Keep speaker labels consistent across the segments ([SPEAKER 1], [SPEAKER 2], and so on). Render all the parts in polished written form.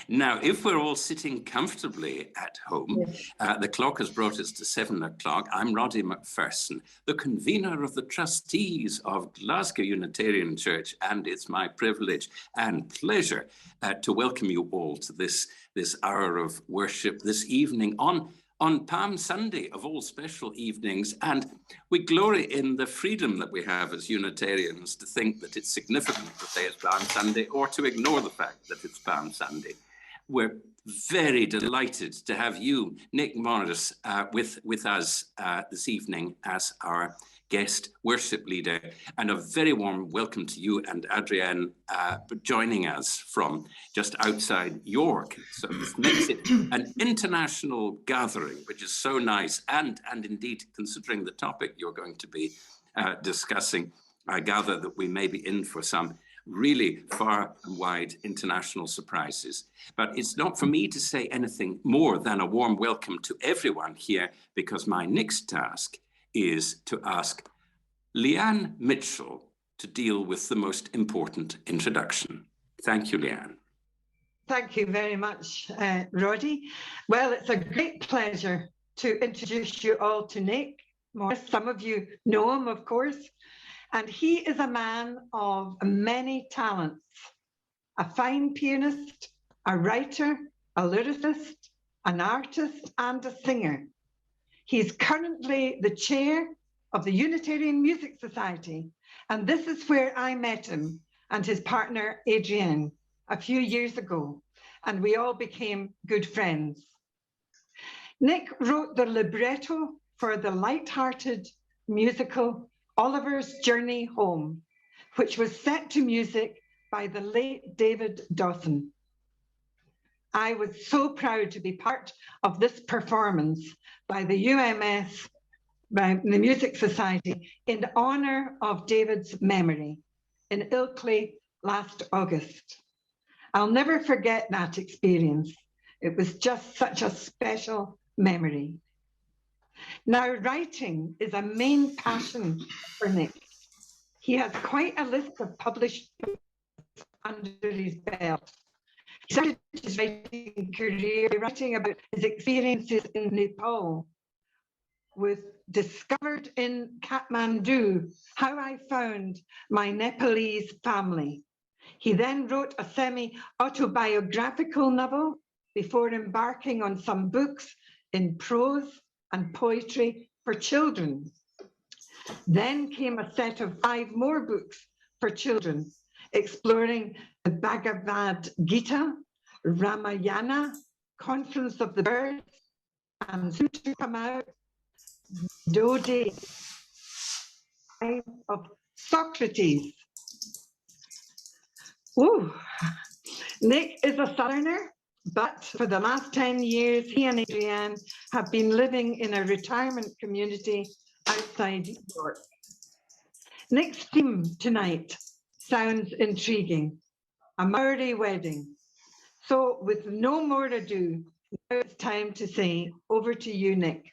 [SPEAKER 1] Now, if we're all sitting comfortably at home, the clock has brought us to 7 o'clock. I'm Roddy McPherson, the convener of the trustees of Glasgow Unitarian Church, and it's my privilege and pleasure to welcome you all to this hour of worship this evening on Palm Sunday, of all special evenings. And we glory in the freedom that we have as Unitarians to think that it's significant to say it's Palm Sunday or to ignore the fact that it's Palm Sunday. We're very delighted to have you, Nick Morrice, with us this evening as our guest worship leader, and a very warm welcome to you and Adrienne joining us from just outside York. So this makes it an international gathering, which is so nice. And indeed, considering the topic you're going to be discussing, I gather that we may be in for some really far and wide international surprises. But it's not for me to say anything more than a warm welcome to everyone here, because my next task is to ask Leanne Mitchell to deal with the most important introduction. Thank you, Leanne.
[SPEAKER 2] Thank you very much, Roddy. Well, it's a great pleasure to introduce you all to Nick Morrice. Some of you know him, of course, and he is a man of many talents, a fine pianist, a writer, a lyricist, an artist, and a singer. He's currently the chair of the Unitarian Music Society, and this is where I met him and his partner Adrienne a few years ago, and we all became good friends. Nick wrote the libretto for the light-hearted musical Oliver's Journey Home, which was set to music by the late David Dawson. I was so proud to be part of this performance by the UMS, by the Music Society, in honor of David's memory in Ilkley last August. I'll never forget that experience. It was just such a special memory. Now, writing is a main passion for Nick. He has quite a list of published books under his belt. He started his writing career writing about his experiences in Nepal, with Discovered in Kathmandu, How I Found My Nepalese Family. He then wrote a semi-autobiographical novel before embarking on some books in prose and poetry for children. Then came a set of 5 more books for children, exploring the Bhagavad Gita, Ramayana, Conference of the Birds, and soon to come out, Dode of Socrates. Ooh. Nick is a Southerner, but for the last 10 years, he and Adrienne have been living in a retirement community outside York. Nick's theme tonight sounds intriguing, a Maori wedding. So with no more ado, now it's time to say over to you, Nick.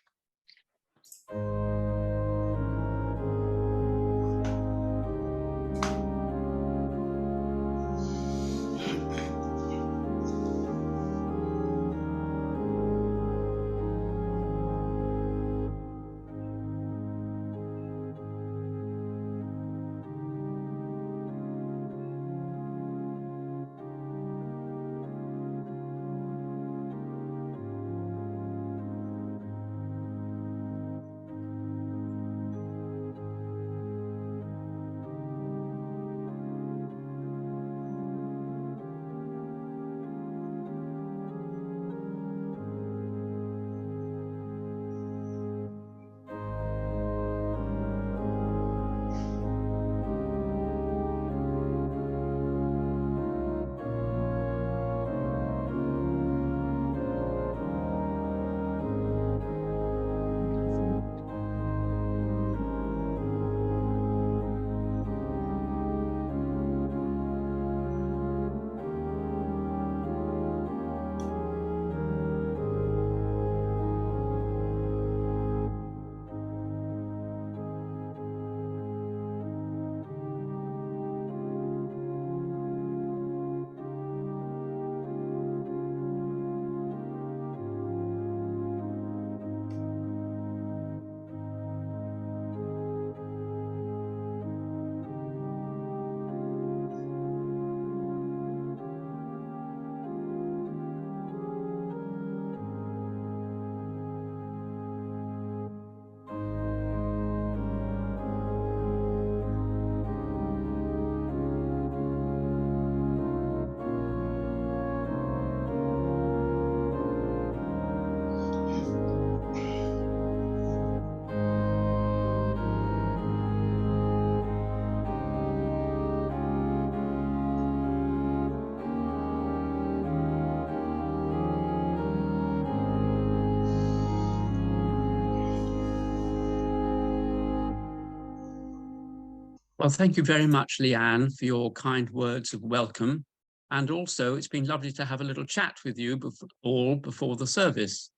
[SPEAKER 3] Well, thank you very much, Leanne, for your kind words of welcome. And also, it's been lovely to have a little chat with you all before the service.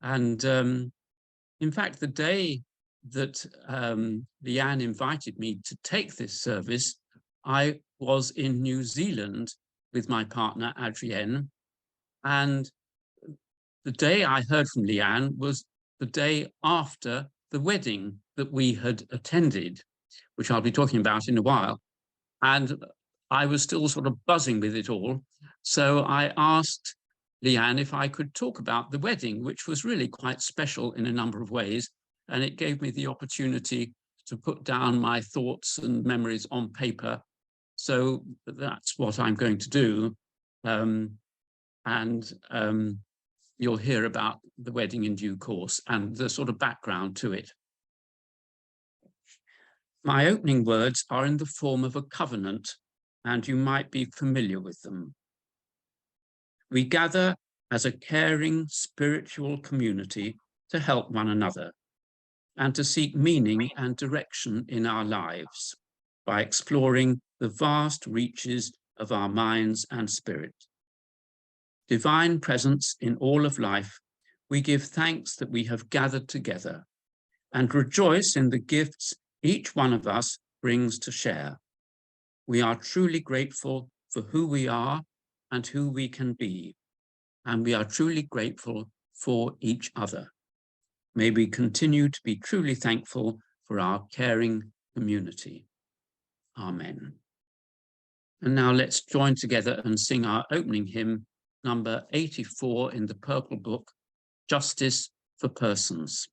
[SPEAKER 3] And in fact, the day that Leanne invited me to take this service, I was in New Zealand with my partner, Adrienne. And the day I heard from Leanne was the day after the wedding that we had attended, which I'll be talking about in a while. And I was still sort of buzzing with it all. So I asked Leanne if I could talk about the wedding, which was really quite special in a number of ways. And it gave me the opportunity to put down my thoughts and memories on paper. So that's what I'm going to do. You'll hear about the wedding in due course and the sort of background to it. My opening words are in the form of a covenant, and you might be familiar with them. We gather as a caring spiritual community to help one another and to seek meaning and direction in our lives by exploring the vast reaches of our minds and spirit. Divine presence in all of life, we give thanks that we have gathered together and rejoice in the gifts each one of us brings to share. We are truly grateful for who we are and who we can be, and we are truly grateful for each other. May we continue to be truly thankful for our caring community. Amen. And now let's join together and sing our opening hymn, number 84 in the Purple Book, Justice for Persons.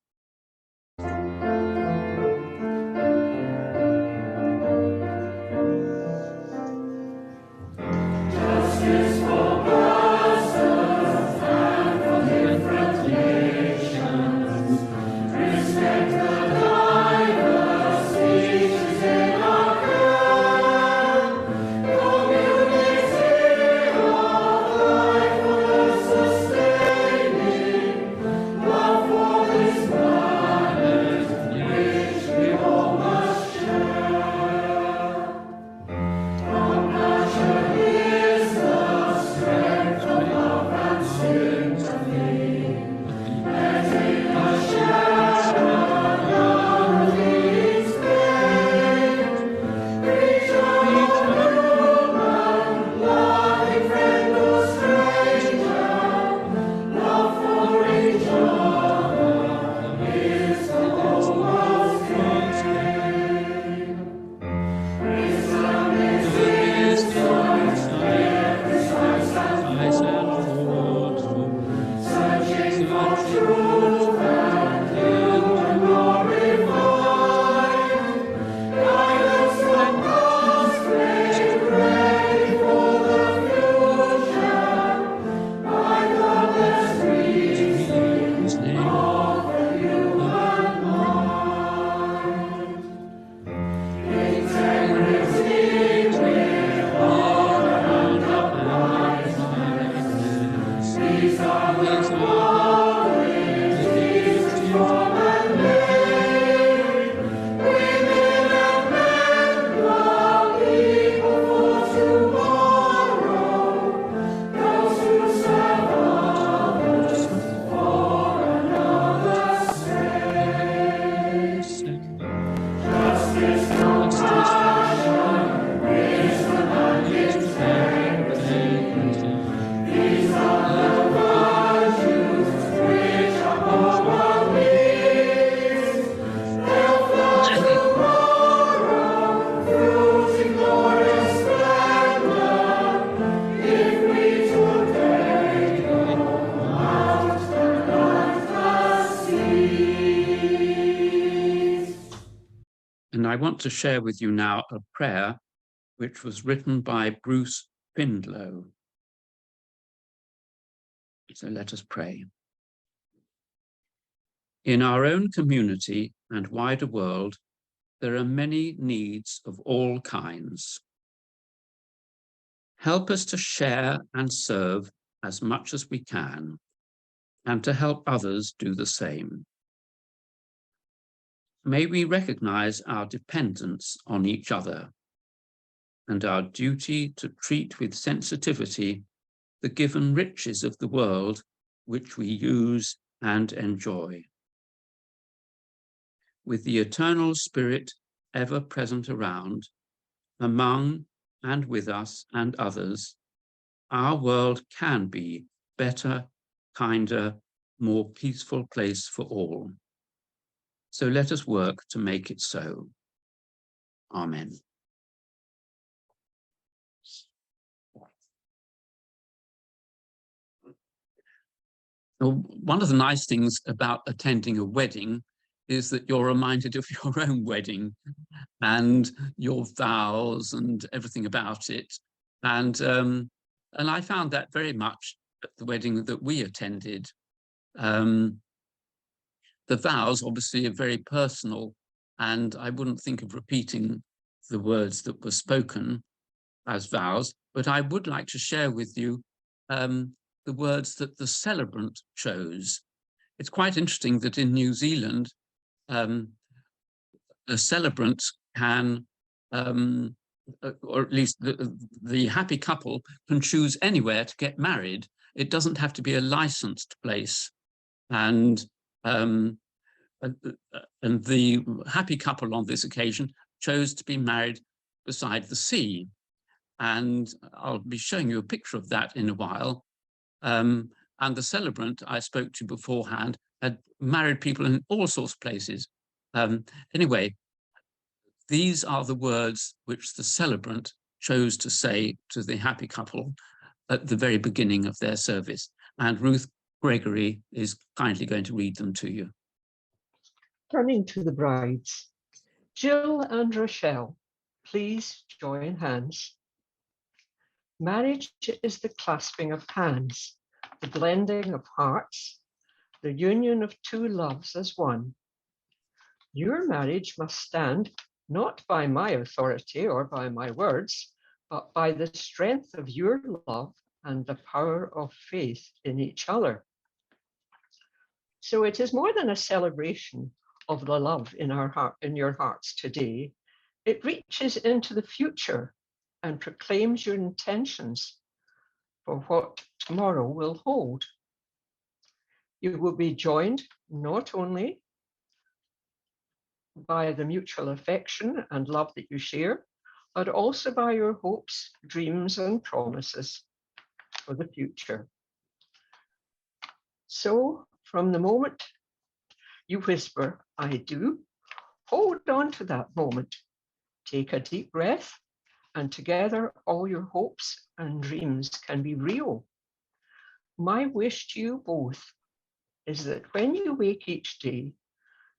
[SPEAKER 3] I want to share with you now a prayer which was written by Bruce Findlow. So let us pray. In our own community and wider world, there are many needs of all kinds. Help us to share and serve as much as we can, and to help others do the same. May we recognize our dependence on each other and our duty to treat with sensitivity the given riches of the world which we use and enjoy. With the eternal Spirit ever present around, among and with us and others, our world can be better, kinder, more peaceful place for all. So let us work to make it so. Amen. Well, one of the nice things about attending a wedding is that you're reminded of your own wedding and your vows and everything about it. And I found that very much at the wedding that we attended. The vows obviously are very personal, and I wouldn't think of repeating the words that were spoken as vows, but I would like to share with you the words that the celebrant chose. It's quite interesting that in New Zealand, a celebrant can, or at least the happy couple can choose anywhere to get married. It doesn't have to be a licensed place. And the happy couple on this occasion chose to be married beside the sea. And I'll be showing you a picture of that in a while. And the celebrant I spoke to beforehand had married people in all sorts of places. Anyway, these are the words which the celebrant chose to say to the happy couple at the very beginning of their service. And Ruth Gregory is kindly going to read them to you.
[SPEAKER 4] Turning to the brides, Jill and Rochelle, please join hands. Marriage is the clasping of hands, the blending of hearts, the union of two loves as one. Your marriage must stand not by my authority or by my words, but by the strength of your love and the power of faith in each other. So it is more than a celebration of the love in our heart, in your hearts today. It reaches into the future and proclaims your intentions for what tomorrow will hold. You will be joined not only by the mutual affection and love that you share, but also by your hopes, dreams, and promises for the future. So from the moment you whisper, I do, hold on to that moment. Take a deep breath, and together all your hopes and dreams can be real. My wish to you both is that when you wake each day,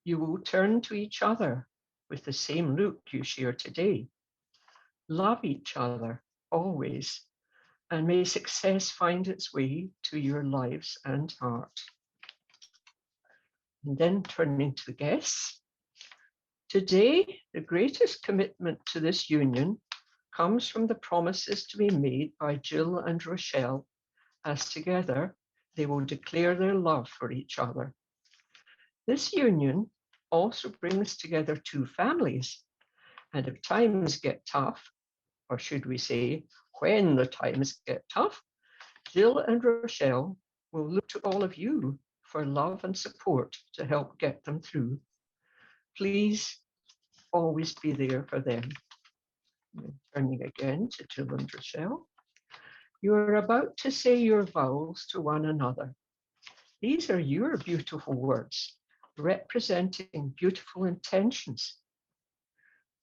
[SPEAKER 4] you will turn to each other with the same look you share today. Love each other always, and may success find its way to your lives and heart. And then turning to the guests. Today, the greatest commitment to this union comes from the promises to be made by Jill and Rochelle, as together they will declare their love for each other. This union also brings together two families, and if times get tough, or should we say, when the times get tough, Jill and Rochelle will look to all of you for love and support to help get them through. Please always be there for them. Turning again to Jill and Rochelle. You are about to say your vows to one another. These are your beautiful words, representing beautiful intentions.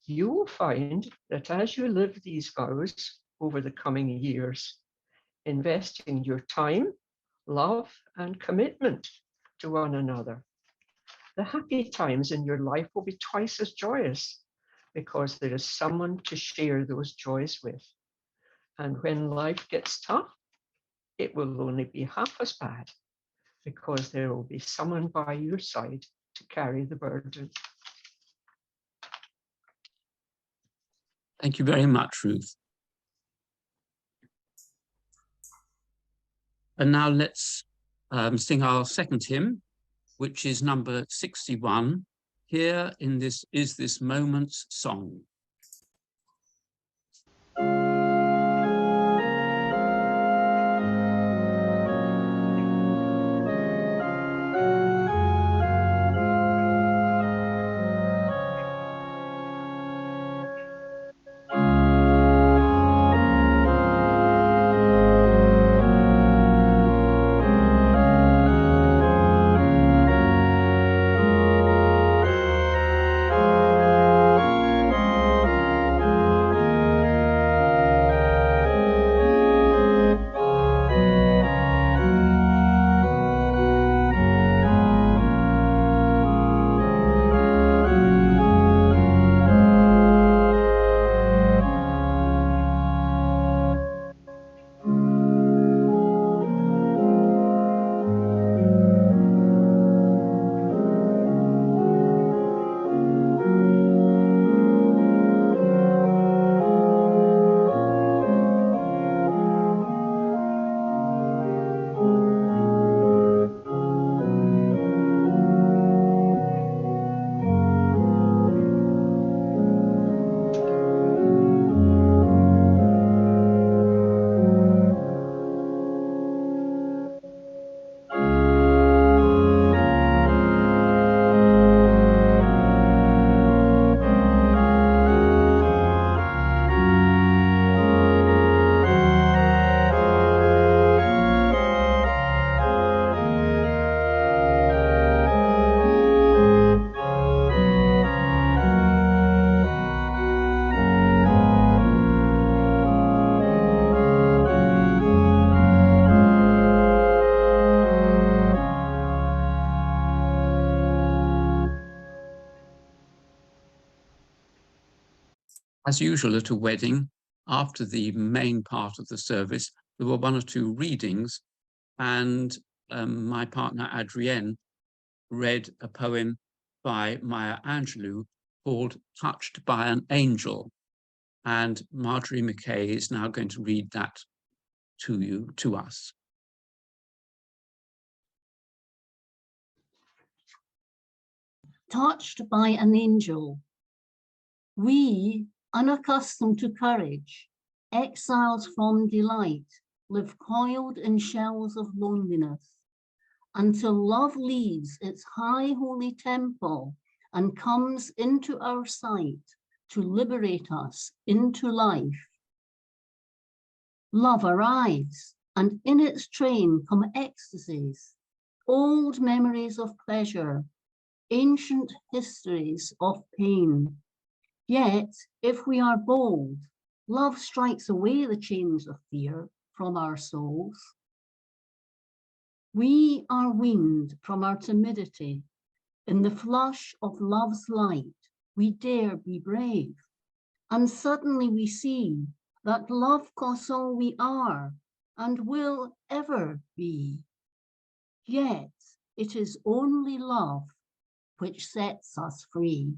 [SPEAKER 4] You will find that as you live these vows over the coming years, investing your time, love, and commitment to one another, the happy times in your life will be twice as joyous because there is someone to share those joys with. And when life gets tough, it will only be half as bad because there will be someone by your side to carry the burden.
[SPEAKER 3] Thank you very much, Ruth. And now let's sing our second hymn, which is number 61, Here in this is this moment's song. As usual at a wedding, after the main part of the service, there were one or two readings, and my partner Adrienne read a poem by Maya Angelou called Touched by an Angel. And Marjorie McKay is now going to read that to us.
[SPEAKER 5] Touched by an angel. We, unaccustomed to courage, exiles from delight, live coiled in shells of loneliness, until love leaves its high holy temple and comes into our sight to liberate us into life. Love arrives, and in its train come ecstasies, old memories of pleasure, ancient histories of pain. Yet, if we are bold, love strikes away the chains of fear from our souls. We are weaned from our timidity. In the flush of love's light, we dare be brave. And suddenly we see that love costs all we are and will ever be. Yet, it is only love which sets us free.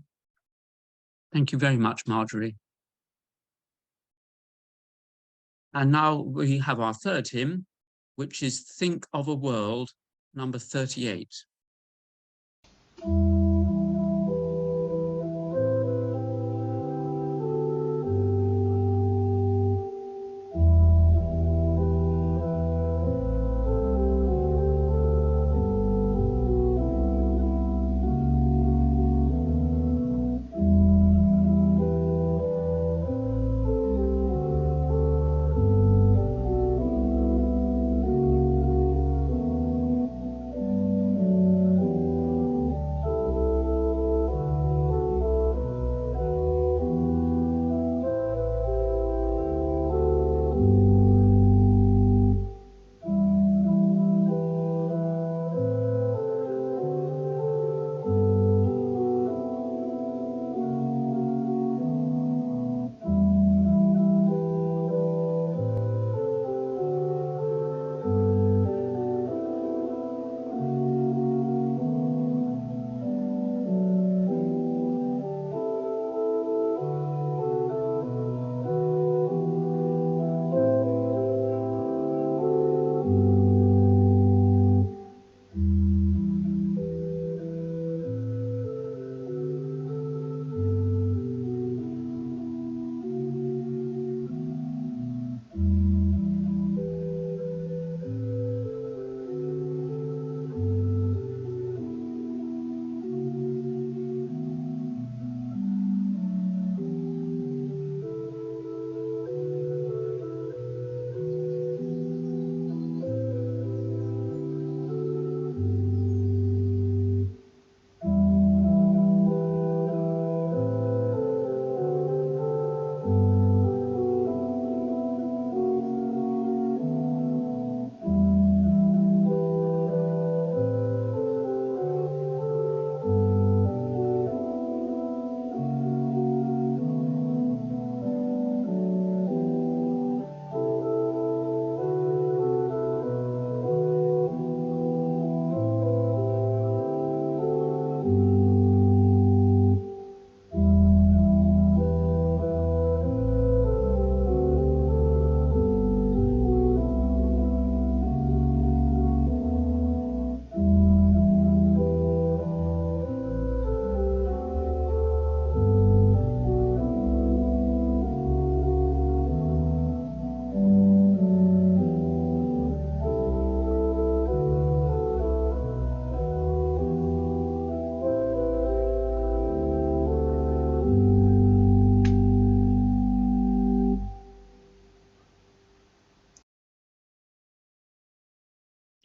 [SPEAKER 3] Thank you very much, Marjorie. And now we have our third hymn, which is Think of a World, number 38.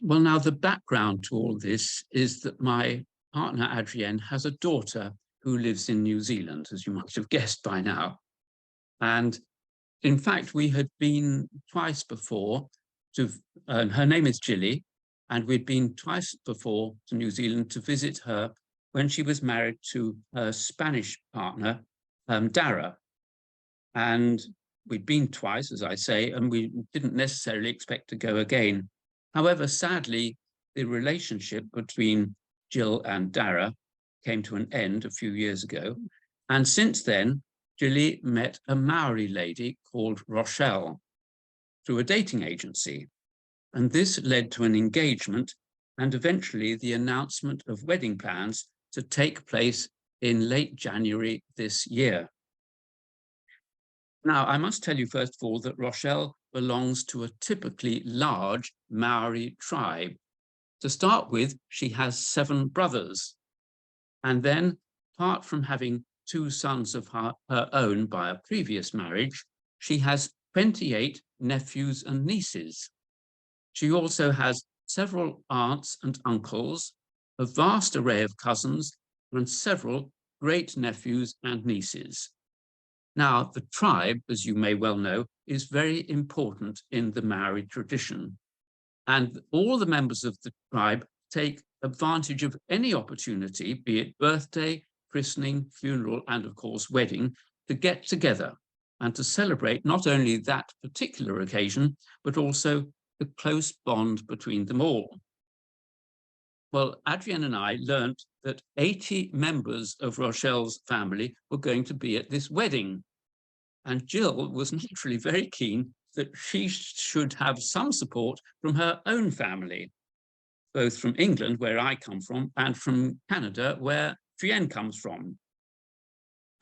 [SPEAKER 3] Well, now the background to all this is that my partner Adrienne has a daughter who lives in New Zealand, as you might have guessed by now. And in fact, we had been twice before to, her name is Gilly, and we'd been twice before to New Zealand to visit her when she was married to her Spanish partner, Dara. And we'd been twice, as I say, and we didn't necessarily expect to go again. However, sadly, the relationship between Jill and Dara came to an end a few years ago. And since then, Gilly met a Maori lady called Rochelle through a dating agency. And this led to an engagement and eventually the announcement of wedding plans to take place in late January this year. Now, I must tell you first of all that Rochelle belongs to a typically large Maori tribe. To start with, she has 7 brothers. And then, apart from having 2 sons of her own by a previous marriage, she has 28 nephews and nieces. She also has several aunts and uncles, a vast array of cousins, and several great nephews and nieces. Now, the tribe, as you may well know, is very important in the Maori tradition. And all the members of the tribe take advantage of any opportunity, be it birthday, christening, funeral, and of course, wedding, to get together and to celebrate not only that particular occasion, but also the close bond between them all. Well, Adrienne and I learned that 80 members of Rochelle's family were going to be at this wedding. And Jill was naturally very keen that she should have some support from her own family, both from England, where I come from, and from Canada, where Fienne comes from.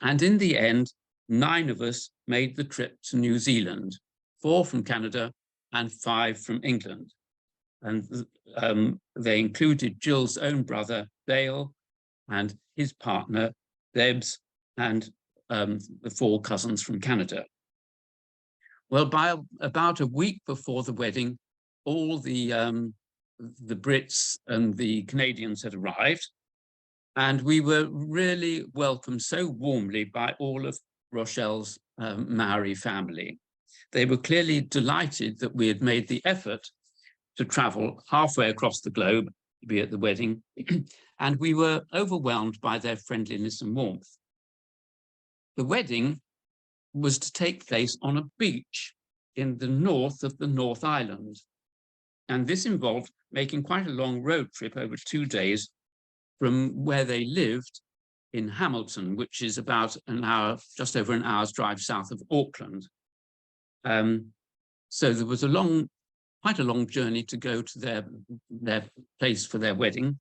[SPEAKER 3] And in the end, 9 of us made the trip to New Zealand, 4 from Canada and 5 from England. And they included Jill's own brother, Dale, and his partner, Debs, and the 4 cousins from Canada. Well, by about a week before the wedding, all the Brits and the Canadians had arrived, and we were really welcomed so warmly by all of Rochelle's Maori family. They were clearly delighted that we had made the effort to travel halfway across the globe to be at the wedding, and we were overwhelmed by their friendliness and warmth. The wedding was to take place on a beach in the north of the North Island. And this involved making quite a long road trip over 2 days from where they lived in Hamilton, which is about an hour, just over an hour's drive south of Auckland. So there was quite a long journey to go to their place for their wedding.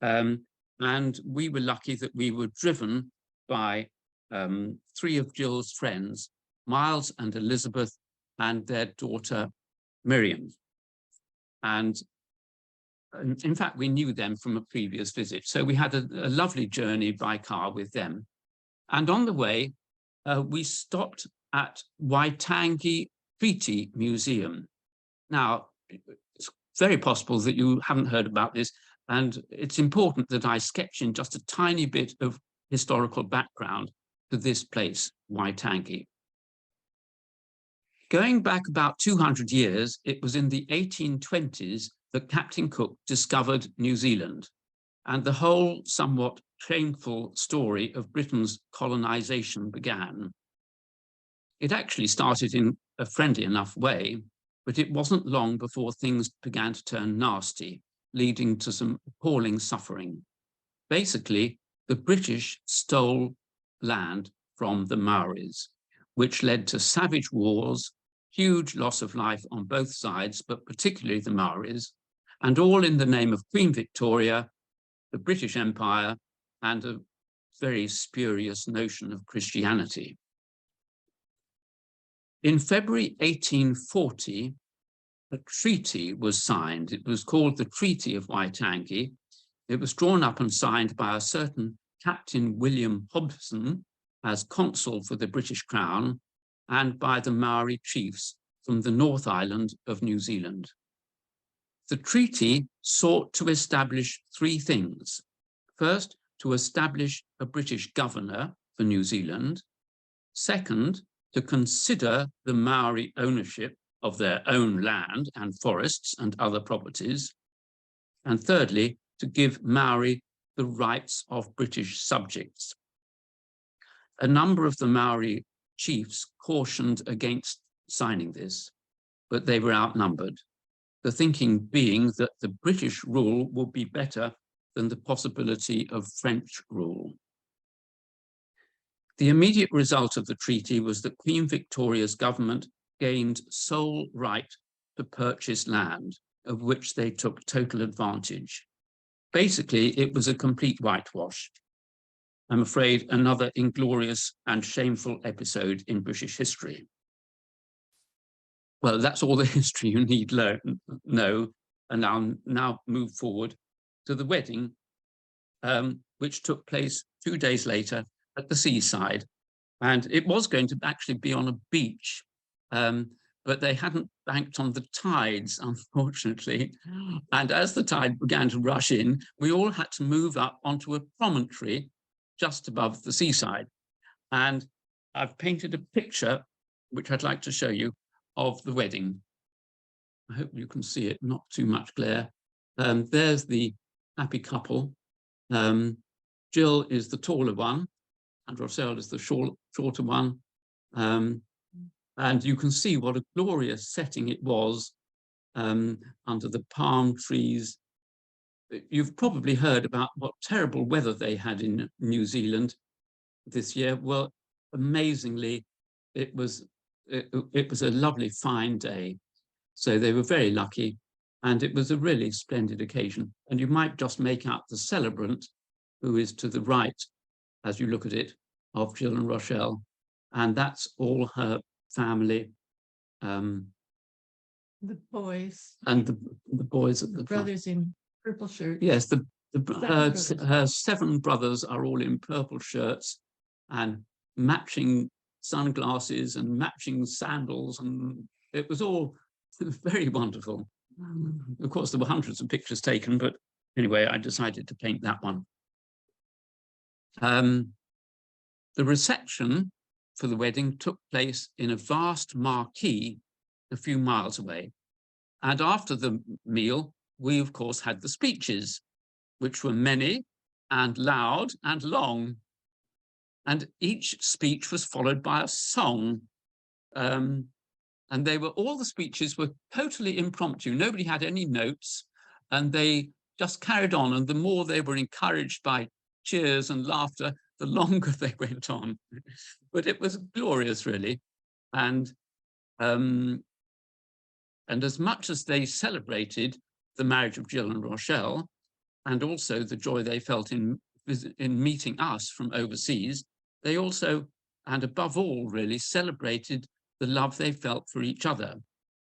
[SPEAKER 3] And we were lucky that we were driven by 3 of Jill's friends, Miles and Elizabeth, and their daughter, Miriam. And in fact, we knew them from a previous visit. So we had a lovely journey by car with them. And on the way, we stopped at Waitangi Treaty Museum. Now, it's very possible that you haven't heard about this, and it's important that I sketch in just a tiny bit of historical background to this place, Waitangi. Going back about 200 years, it was in the 1820s that Captain Cook discovered New Zealand, and the whole somewhat shameful story of Britain's colonization began. It actually started in a friendly enough way, but it wasn't long before things began to turn nasty, leading to some appalling suffering. Basically, the British stole land from the Maoris, which led to savage wars, huge loss of life on both sides, but particularly the Maoris, and all in the name of Queen Victoria, the British Empire, and a very spurious notion of Christianity. In February 1840, a treaty was signed. It was called the Treaty of Waitangi. It was drawn up and signed by a certain Captain William Hobson as consul for the British Crown and by the Maori chiefs from the North Island of New Zealand. The treaty sought to establish three things. First, to establish a British governor for New Zealand. Second, to consider the Maori ownership of their own land and forests and other properties. And thirdly, to give Maori the rights of British subjects. A number of the Maori chiefs cautioned against signing this, but they were outnumbered. The thinking being that the British rule would be better than the possibility of French rule. The immediate result of the treaty was that Queen Victoria's government gained sole right to purchase land, of which they took total advantage. Basically, it was a complete whitewash. I'm afraid another inglorious and shameful episode in British history. Well, that's all the history you need know, and I'll now move forward to the wedding, which took place 2 days later at the seaside. And it was going to actually be on a beach, but they hadn't banked on the tides, unfortunately. And as the tide began to rush in, we all had to move up onto a promontory just above the seaside. And I've painted a picture, which I'd like to show you, of the wedding. I hope you can see it, not too much glare. There's the happy couple. Jill is the taller one, and Rochelle is the shorter one. And you can see what a glorious setting it was under the palm trees. You've probably heard about what terrible weather they had in New Zealand this year. Well, amazingly, it was a lovely, fine day. So they were very lucky, and it was a really splendid occasion. And you might just make out the celebrant, who is to the right, as you look at it, of Jill and Rochelle. And that's all her family.
[SPEAKER 6] The boys.
[SPEAKER 3] And the boys at the
[SPEAKER 6] brothers in purple shirts.
[SPEAKER 3] Yes, her 7 brothers are all in purple shirts and matching sunglasses and matching sandals, and it was all very wonderful. Of course, there were hundreds of pictures taken, but anyway, I decided to paint that one. The reception for the wedding took place in a vast marquee a few miles away. And after the meal, we, of course, had the speeches, which were many and loud and long. And each speech was followed by a song. And all the speeches were totally impromptu. Nobody had any notes, and they just carried on. And the more they were encouraged by cheers and laughter, the longer they went on. But it was glorious, really. And as much as they celebrated the marriage of Jill and Rochelle, and also the joy they felt in meeting us from overseas, they also, and above all, really celebrated the love they felt for each other.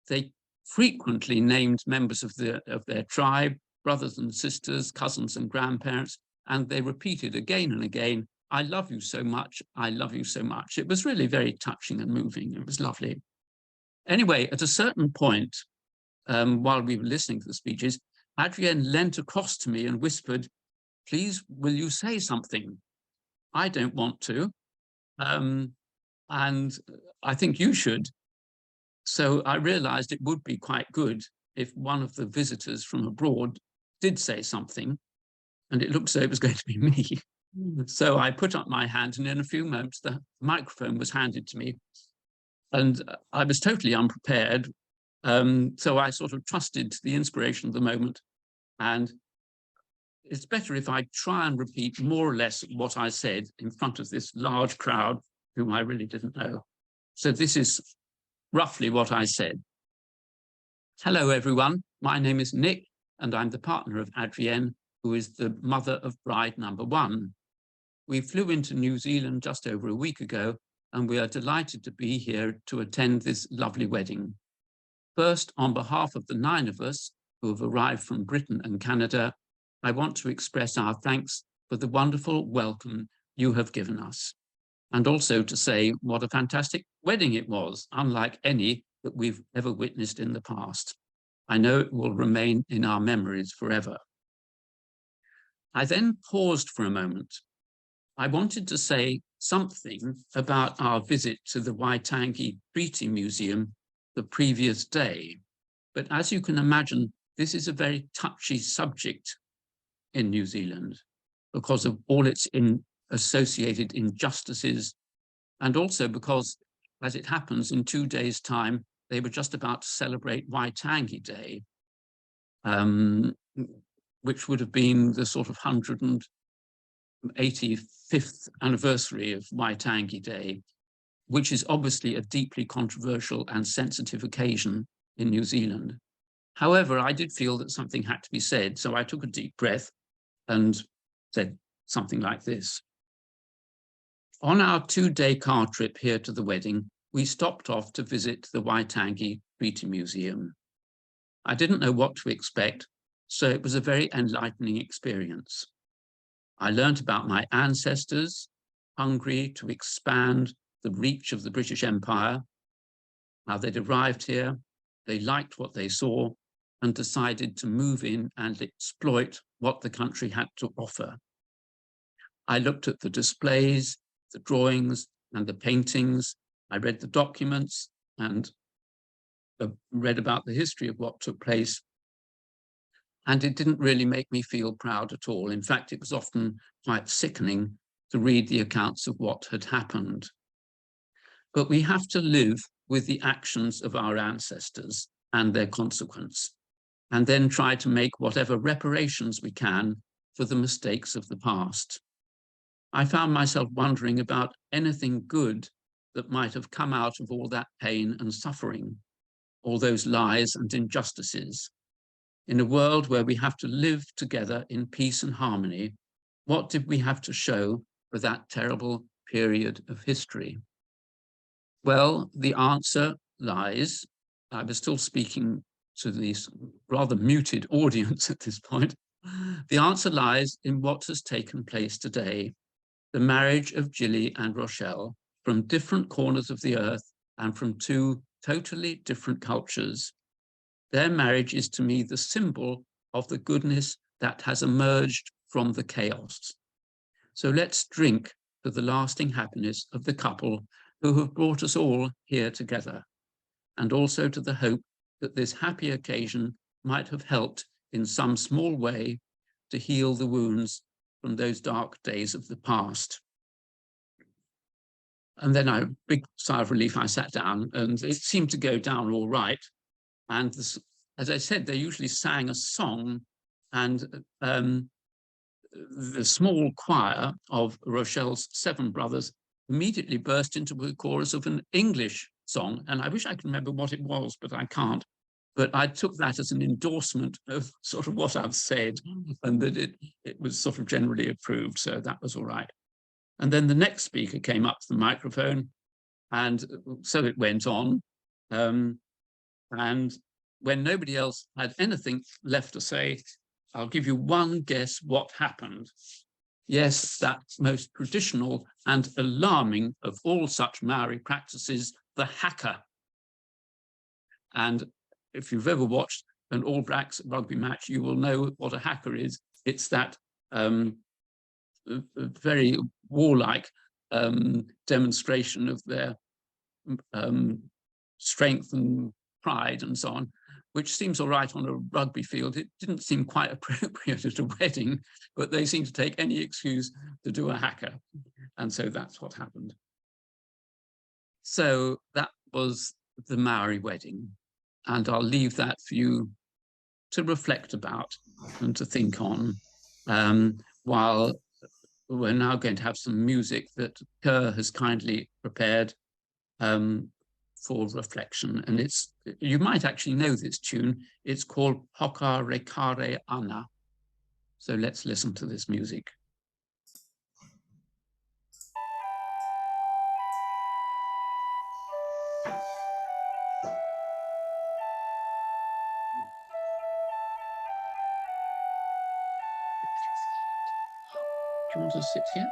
[SPEAKER 3] They frequently named members of their tribe, brothers and sisters, cousins and grandparents, and they repeated again and again, "I love you so much, I love you so much." It was really very touching and moving. It was lovely. Anyway, at a certain point, while we were listening to the speeches, Adrienne leant across to me and whispered, "Please, will you say something? I don't want to, and I think you should." So I realized it would be quite good if one of the visitors from abroad did say something, and it looked as though it was going to be me. So I put up my hand, and in a few moments, the microphone was handed to me, and I was totally unprepared. So I sort of trusted the inspiration of the moment, and it's better if I try and repeat more or less what I said in front of this large crowd whom I really didn't know. So this is roughly what I said. "Hello, everyone. My name is Nick, and I'm the partner of Adrienne, who is the mother of bride number 1. We flew into New Zealand just over a week ago, and we are delighted to be here to attend this lovely wedding. First, on behalf of the 9 of us who have arrived from Britain and Canada, I want to express our thanks for the wonderful welcome you have given us, and also to say what a fantastic wedding it was, unlike any that we've ever witnessed in the past. I know it will remain in our memories forever. I then paused for a moment. I wanted to say something about our visit to the Waitangi Treaty Museum the previous day, but as you can imagine, this is a very touchy subject in New Zealand because of all its associated injustices, and also because, as it happens, in 2 days' time, they were just about to celebrate Waitangi Day, which would have been the sort of 185th anniversary of Waitangi Day, which is obviously a deeply controversial and sensitive occasion in New Zealand. However, I did feel that something had to be said, so I took a deep breath and said something like this. On our 2-day car trip here to the wedding, we stopped off to visit the Waitangi Treaty Museum. I didn't know what to expect, so it was a very enlightening experience. I learnt about my ancestors, hungry to expand the reach of the British Empire, how they'd arrived here, they liked what they saw, and decided to move in and exploit what the country had to offer. I looked at the displays, the drawings, and the paintings. I read the documents and read about the history of what took place. And it didn't really make me feel proud at all. In fact, it was often quite sickening to read the accounts of what had happened. But we have to live with the actions of our ancestors and their consequence, and then try to make whatever reparations we can for the mistakes of the past. I found myself wondering about anything good that might have come out of all that pain and suffering, all those lies and injustices. In a world where we have to live together in peace and harmony, what did we have to show for that terrible period of history? Well, the answer lies, I was still speaking to this rather muted audience at this point, the answer lies in what has taken place today, the marriage of Gilly and Rochelle from different corners of the earth and from 2 totally different cultures. Their marriage is to me the symbol of the goodness that has emerged from the chaos. So let's drink to the lasting happiness of the couple who have brought us all here together, and also to the hope that this happy occasion might have helped in some small way to heal the wounds from those dark days of the past. And then a big sigh of relief, I sat down, and it seemed to go down all right. And this, as I said, they usually sang a song, and the small choir of Rochelle's 7 brothers immediately burst into a chorus of an English song. And I wish I could remember what it was, but I can't. But I took that as an endorsement of sort of what I've said, and that it was sort of generally approved. So that was all right. And then the next speaker came up to the microphone, and so it went on. And when nobody else had anything left to say, I'll give you one guess what happened. Yes, that most traditional and alarming of all such Maori practices, the haka. And if you've ever watched an All Blacks rugby match, you will know what a haka is. It's that very warlike demonstration of their strength and pride and so on, which seems all right on a rugby field. It didn't seem quite appropriate at a wedding, but they seem to take any excuse to do a haka. And so that's what happened. So that was the Maori wedding. And I'll leave that for you to reflect about and to think on, while we're now going to have some music that Kerr has kindly prepared for reflection. And it's, you might actually know this tune. It's called Hoka Rekare Ana. So let's listen to this music. Do you want to sit here?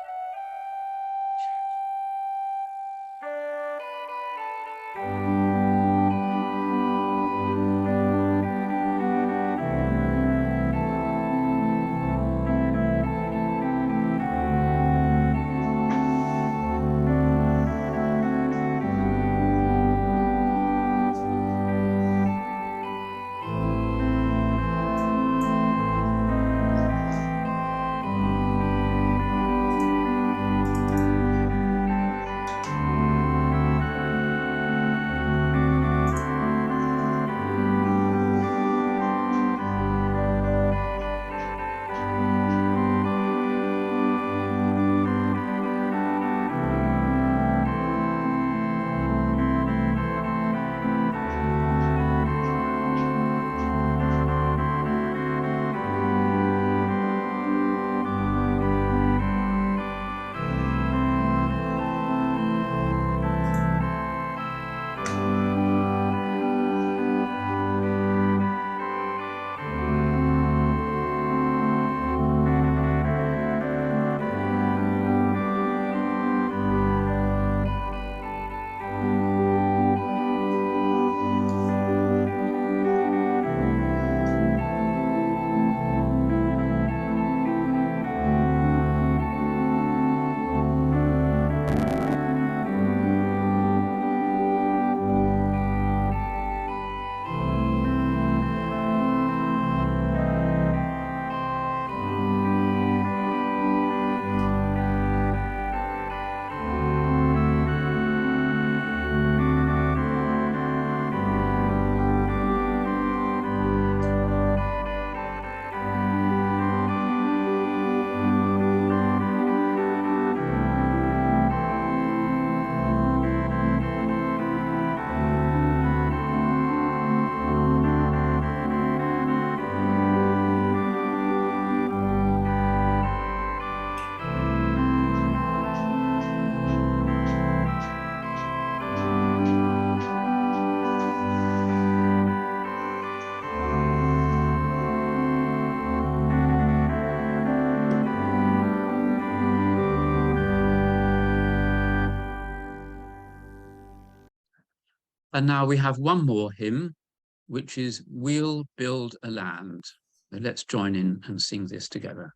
[SPEAKER 3] And now we have one more hymn, which is We'll Build a Land. So let's join in and sing this together.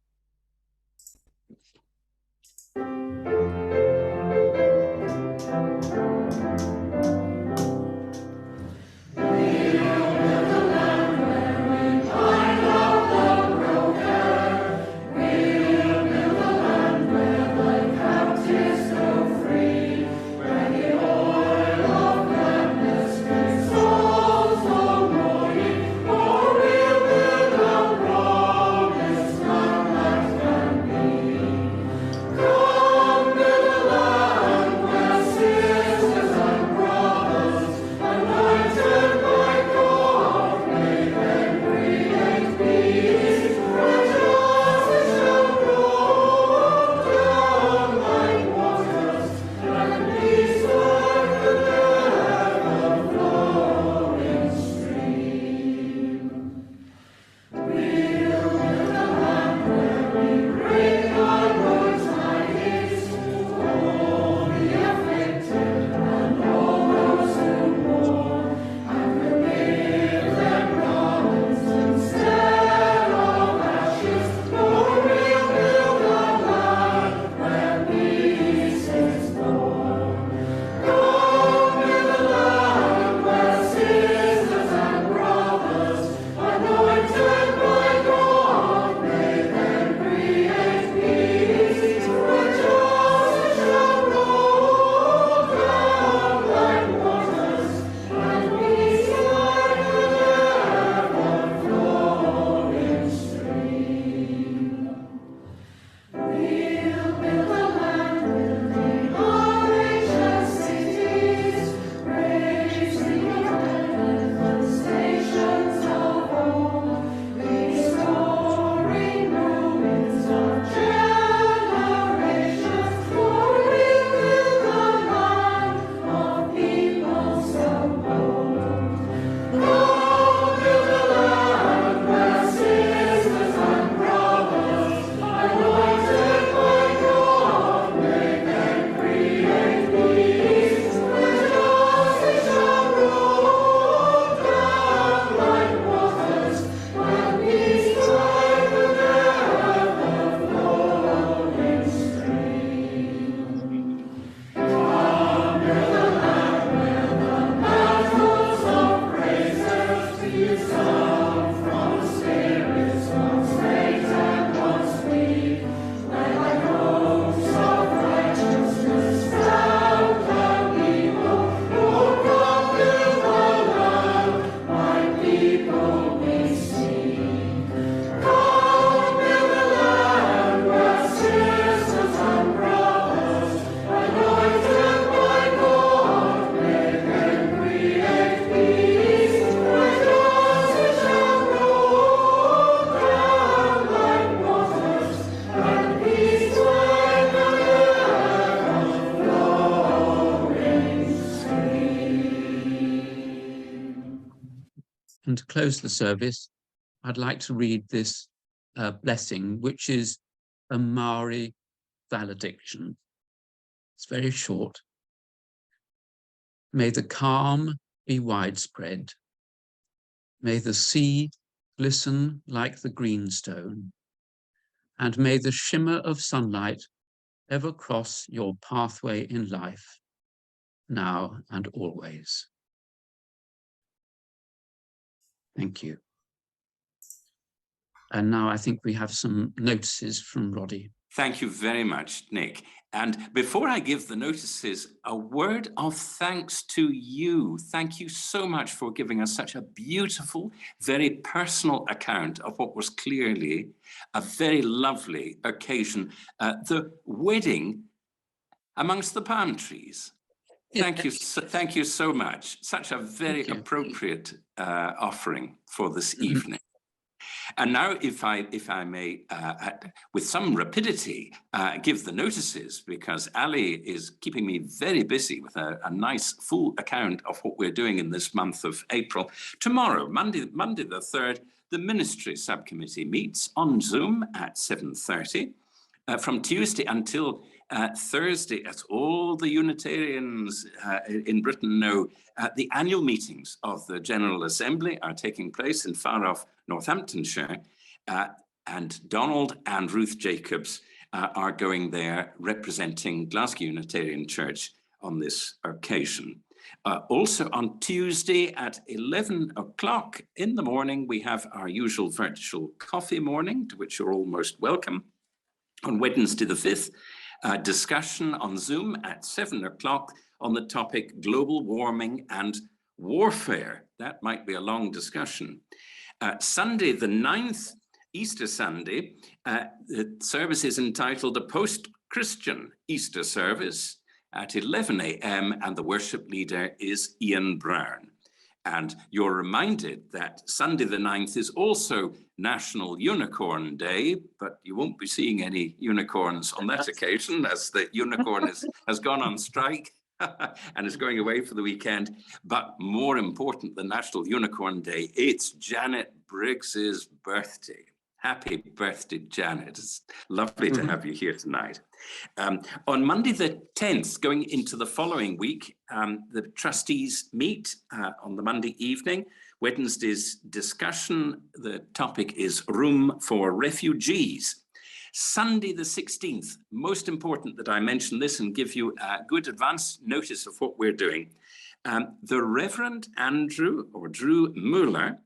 [SPEAKER 3] And to close the service, I'd like to read this blessing, which is a Maori valediction. It's very short. May the calm be widespread. May the sea glisten like the greenstone. And may the shimmer of sunlight ever cross your pathway in life, now and always. Thank you. And now I think we have some notices from Roddy.
[SPEAKER 1] Thank you very much, Nick. And before I give the notices, a word of thanks to you. Thank you so much for giving us such a beautiful, very personal account of what was clearly a very lovely occasion, the wedding amongst the palm trees. Thank you so much. Such a very appropriate offering for this evening. And now, if I may, with some rapidity, give the notices, because Ali is keeping me very busy with a nice full account of what we're doing in this month of April. Tomorrow, Monday the 3rd, the Ministry Subcommittee meets on Zoom at 7:30. From Tuesday until Thursday, as all the Unitarians in Britain know, the annual meetings of the General Assembly are taking place in far off Northamptonshire, and Donald and Ruth Jacobs are going there representing Glasgow Unitarian Church on this occasion. Also on Tuesday at 11 o'clock in the morning, we have our usual virtual coffee morning, to which you're all most welcome. On Wednesday the 5th, discussion on Zoom at 7 o'clock on the topic global warming and warfare. That might be a long discussion. Sunday the 9th, Easter Sunday, the service is entitled A Post-Christian Easter Service at 11 a.m. and the worship leader is Ian Brown. And you're reminded that Sunday the 9th is also National Unicorn Day, but you won't be seeing any unicorns on that occasion, as the unicorn has gone on strike and is going away for the weekend. But more important than National Unicorn Day, it's Janet Briggs's birthday. Happy birthday, Janet. It's lovely to have you here tonight. On Monday the 10th, going into the following week, the trustees meet on the Monday evening. Wednesday's discussion, the topic is Room for Refugees. Sunday the 16th, most important that I mention this and give you a good advance notice of what we're doing. The Reverend Drew Mueller,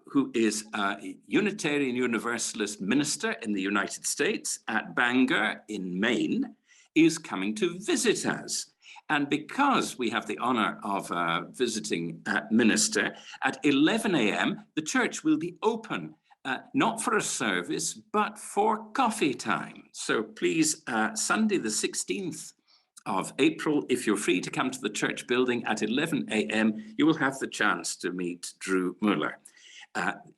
[SPEAKER 1] who is a Unitarian Universalist minister in the United States at Bangor in Maine, is coming to visit us. And because we have the honor of a visiting minister, at 11 a.m., the church will be open, not for a service, but for coffee time. So please, Sunday the 16th of April, if you're free to come to the church building at 11 a.m., you will have the chance to meet Drew Mueller.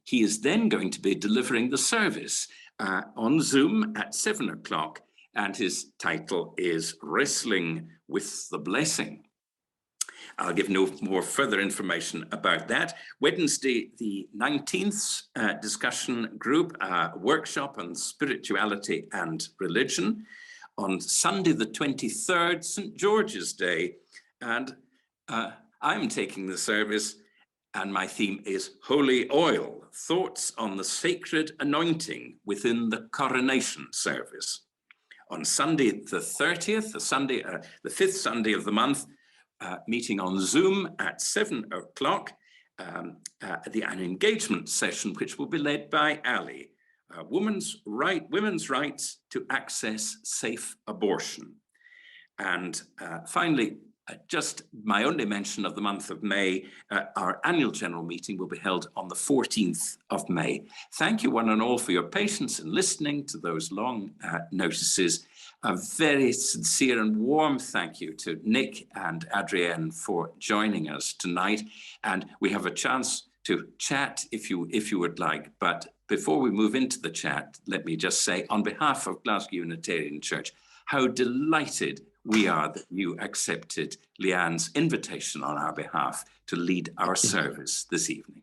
[SPEAKER 1] He is then going to be delivering the service on Zoom at 7 o'clock, and his title is Wrestling with the Blessing. I'll give no more further information about that. Wednesday, the 19th discussion group, workshop on spirituality and religion. On Sunday, the 23rd, St. George's Day, and I'm taking the service, and my theme is Holy Oil, Thoughts on the Sacred Anointing within the Coronation Service. On Sunday the 30th, the fifth Sunday of the month, meeting on Zoom at 7 o'clock, an engagement session which will be led by Ali, women's rights to access safe abortion. And finally, just my only mention of the month of May, our annual general meeting will be held on the 14th of May. Thank you one and all for your patience in listening to those long notices. A very sincere and warm thank you to Nick and Adrienne for joining us tonight. And we have a chance to chat if you would like. But before we move into the chat, let me just say on behalf of Glasgow Unitarian Church, how delighted we are that you accepted Leanne's invitation on our behalf to lead our service this evening.